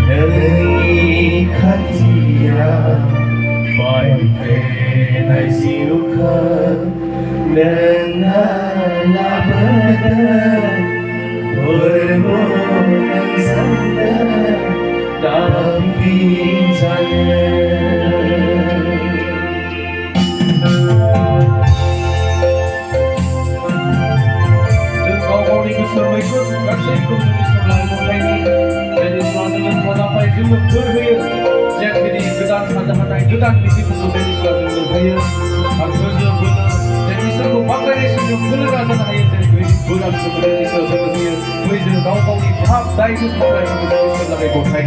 Dari katia Baik venai siuka Nana badan Bermonan sanda Tapi Jutaan misi pesukai suatu berbahaya harus bola dan isra ko pakai suatu bola rasa saya jadi bola seperti itu seperti itu boleh tahu kau ini hak dari itu pakai itu sebagai bokai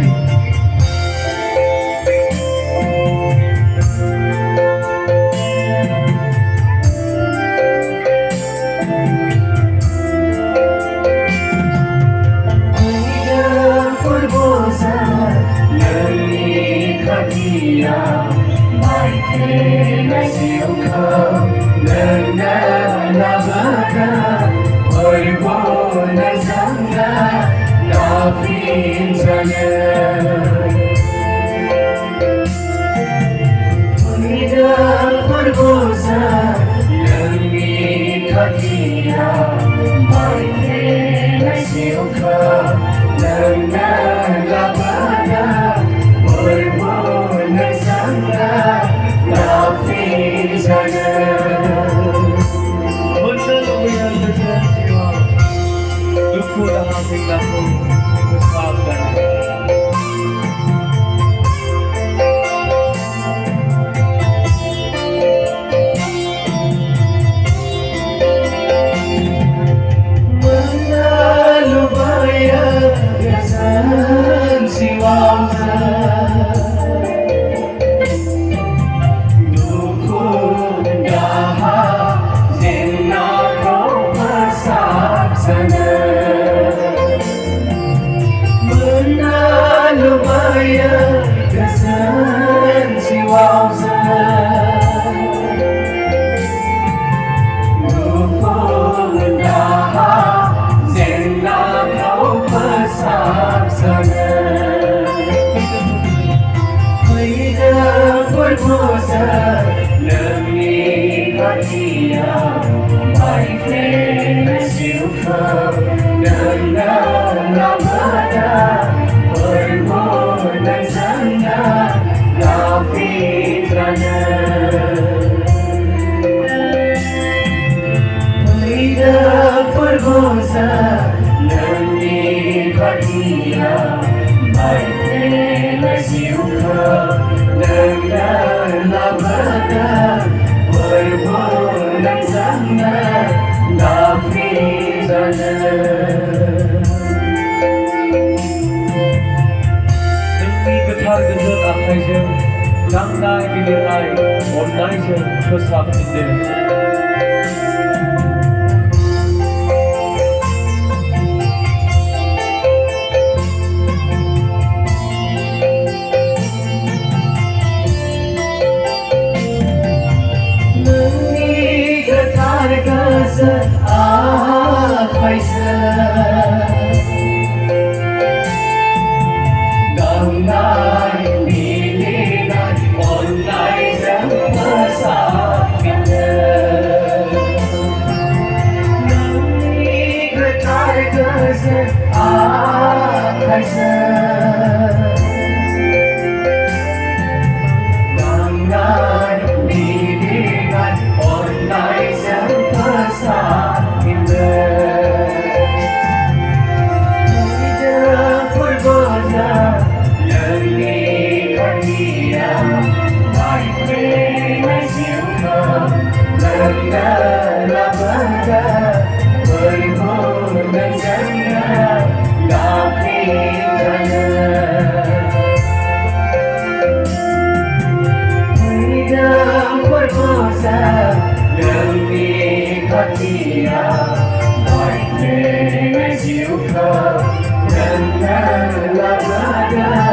Hãy subscribe cho kênh Ghiền Mì Gõ để không bỏ lỡ